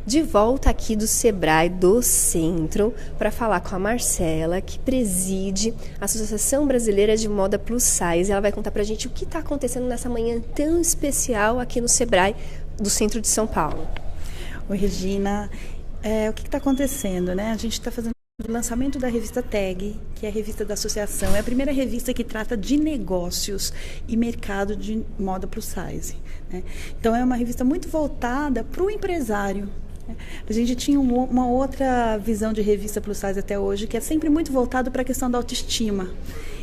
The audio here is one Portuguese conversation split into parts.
de volta aqui do Sebrae do Centro para falar com a Marcela, que preside a Associação Brasileira de Moda Plus Size. Ela vai contar para a gente o que está acontecendo nessa manhã tão especial aqui no Sebrae do Centro de São Paulo. Oi, Regina. O que está acontecendo, né? A gente está fazendo o lançamento da revista Tag, que é a revista da associação. É a primeira revista que trata de negócios e mercado de moda plus size, né? Então, é uma revista muito voltada para o empresário. A gente tinha uma outra visão de revista plus size até hoje, que é sempre muito voltado para a questão da autoestima.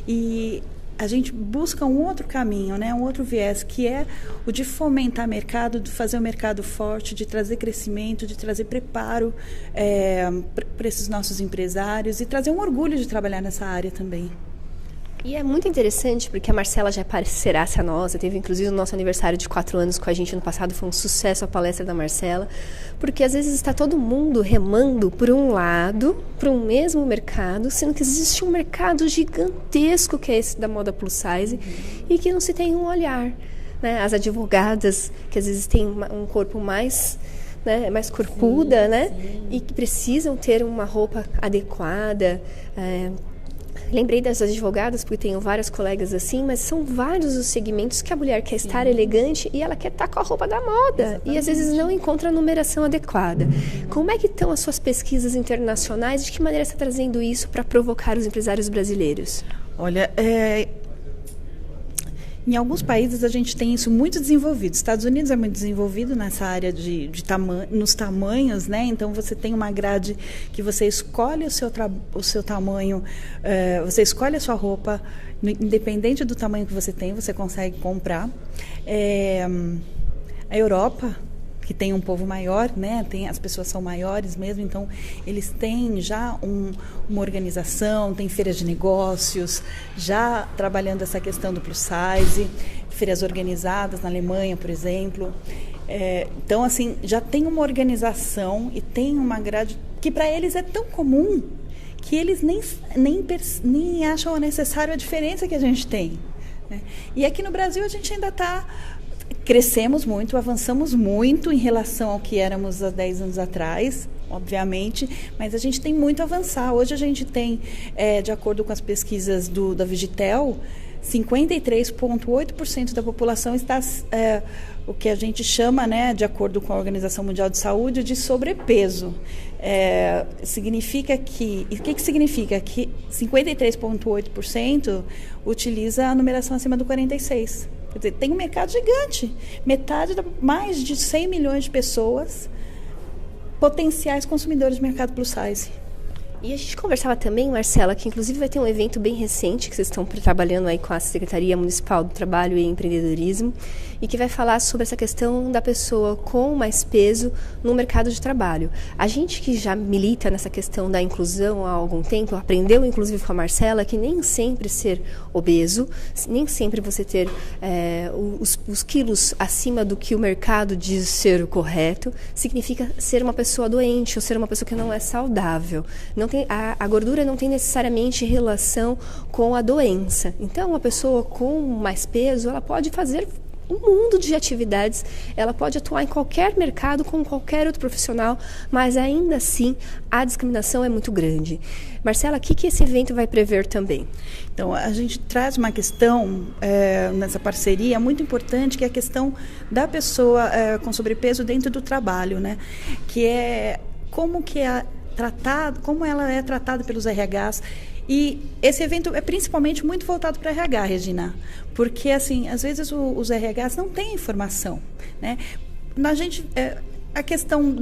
E a gente busca um outro caminho, né? Um outro viés, que é o de fomentar mercado, de fazer o mercado forte, de trazer crescimento, de trazer preparo para esses nossos empresários e trazer um orgulho de trabalhar nessa área também. E é muito interessante porque a Marcela já é parceiraça nossa, teve inclusive o nosso aniversário de 4 anos com a gente ano passado, foi um sucesso a palestra da Marcela, porque às vezes está todo mundo remando por um lado, para um mesmo mercado, sendo que existe um mercado gigantesco que é esse da moda plus size e que não se tem um olhar, né? As advogadas, que às vezes têm um corpo mais... né, mais corpuda, sim, né? Sim. E que precisam ter uma roupa adequada. Lembrei das advogadas, porque tenho várias colegas assim, mas são vários os segmentos que a mulher quer estar elegante e ela quer estar com a roupa da moda. Exatamente. E às vezes não encontra a numeração adequada. Como é que estão as suas pesquisas internacionais? De que maneira você está trazendo isso para provocar os empresários brasileiros? Olha, em alguns países a gente tem isso muito desenvolvido. Estados Unidos é muito desenvolvido nessa área nos tamanhos, né? Então você tem uma grade que você escolhe o seu tamanho, você escolhe a sua roupa, independente do tamanho que você tem, você consegue comprar. A Europa, que tem um povo maior, né? As pessoas são maiores mesmo, então eles têm já uma organização, tem feiras de negócios, já trabalhando essa questão do plus size, feiras organizadas na Alemanha, por exemplo. Então, assim, já tem uma organização e tem uma grade que para eles é tão comum que eles nem acham necessário a diferença que a gente tem, né? E aqui no Brasil a gente ainda está... Crescemos muito, avançamos muito em relação ao que éramos há 10 anos atrás, obviamente, mas a gente tem muito a avançar. Hoje a gente tem, de acordo com as pesquisas da Vigitel, 53,8% da população está, o que a gente chama, né, de acordo com a Organização Mundial de Saúde, de sobrepeso. Significa que... E o que significa? Que 53,8% utiliza a numeração acima do 46. Quer dizer, tem um mercado gigante. Mais de 100 milhões de pessoas, potenciais consumidores do mercado plus size. E a gente conversava também, Marcela, que inclusive vai ter um evento bem recente que vocês estão trabalhando aí com a Secretaria Municipal do Trabalho e Empreendedorismo e que vai falar sobre essa questão da pessoa com mais peso no mercado de trabalho. A gente que já milita nessa questão da inclusão há algum tempo, aprendeu inclusive com a Marcela que nem sempre ser obeso, nem sempre você ter os quilos acima do que o mercado diz ser o correto, significa ser uma pessoa doente ou ser uma pessoa que não é saudável. A gordura não tem necessariamente relação com a doença. Então, uma pessoa com mais peso, ela pode fazer um mundo de atividades, ela pode atuar em qualquer mercado com qualquer outro profissional, mas ainda assim a discriminação é muito grande. Marcela, o que esse evento vai prever também? Então, a gente traz uma questão nessa parceria muito importante, que é a questão da pessoa com sobrepeso dentro do trabalho, né? Que é como ela é tratada pelos RHs. E esse evento é principalmente muito voltado para RH, Regina, porque assim, às vezes os RHs não têm informação, né? A questão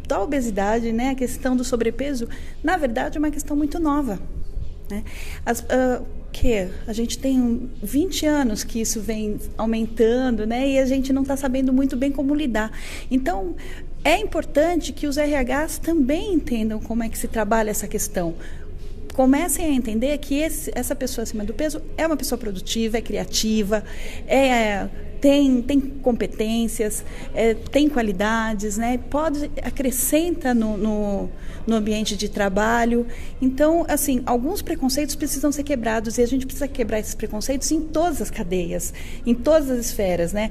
da obesidade, né? A questão do sobrepeso, na verdade, é uma questão muito nova, né? A gente tem 20 anos que isso vem aumentando, né? E a gente não está sabendo muito bem como lidar. Então, é importante que os RHs também entendam como é que se trabalha essa questão. Comecem a entender que essa pessoa acima do peso é uma pessoa produtiva, é criativa, tem competências, tem qualidades, né? Acrescenta no ambiente de trabalho. Então, assim, alguns preconceitos precisam ser quebrados e a gente precisa quebrar esses preconceitos em todas as cadeias, em todas as esferas, né?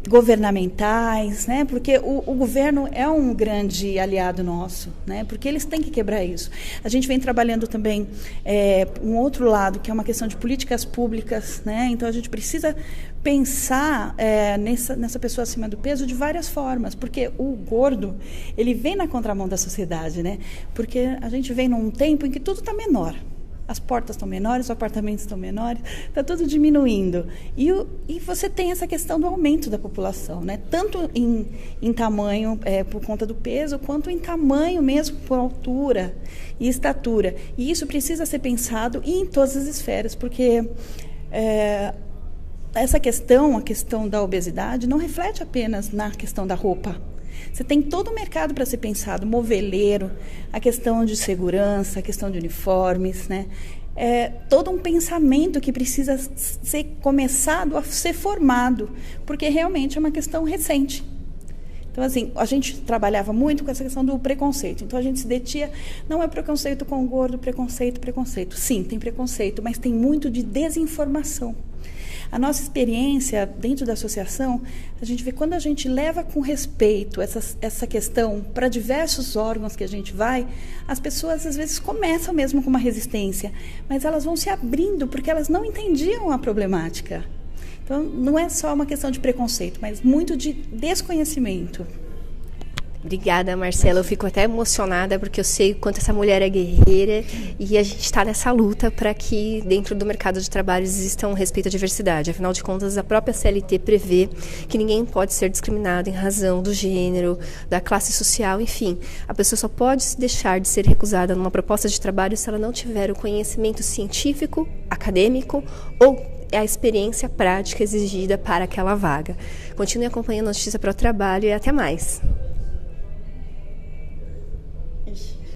governamentais, né? Porque o governo é um grande aliado nosso, né? Porque eles têm que quebrar isso. A gente vem trabalhando também um outro lado, que é uma questão de políticas públicas, né? Então a gente precisa pensar nessa pessoa acima do peso de várias formas, porque o gordo, ele vem na contramão da sociedade, né? Porque a gente vem num tempo em que tudo está menor. As portas estão menores, os apartamentos estão menores, está tudo diminuindo. E você tem essa questão do aumento da população, né? Tanto em tamanho por conta do peso, quanto em tamanho mesmo por altura e estatura. E isso precisa ser pensado em todas as esferas, porque essa questão, a questão da obesidade, não reflete apenas na questão da roupa. Você tem todo o mercado para ser pensado, moveleiro, a questão de segurança, a questão de uniformes, né? Todo um pensamento que precisa ser começado a ser formado, porque realmente é uma questão recente. Então, assim, a gente trabalhava muito com essa questão do preconceito. Então, a gente se detinha, não é preconceito com o gordo, preconceito. Sim, tem preconceito, mas tem muito de desinformação. A nossa experiência dentro da associação, a gente vê quando a gente leva com respeito essa questão para diversos órgãos que a gente vai, as pessoas às vezes começam mesmo com uma resistência, mas elas vão se abrindo porque elas não entendiam a problemática. Então, não é só uma questão de preconceito, mas muito de desconhecimento. Obrigada, Marcela. Eu fico até emocionada porque eu sei o quanto essa mulher é guerreira e a gente está nessa luta para que dentro do mercado de trabalho exista um respeito à diversidade. Afinal de contas, a própria CLT prevê que ninguém pode ser discriminado em razão do gênero, da classe social, enfim. A pessoa só pode deixar de ser recusada numa proposta de trabalho se ela não tiver o conhecimento científico, acadêmico ou a experiência prática exigida para aquela vaga. Continue acompanhando a Justiça para o Trabalho e até mais.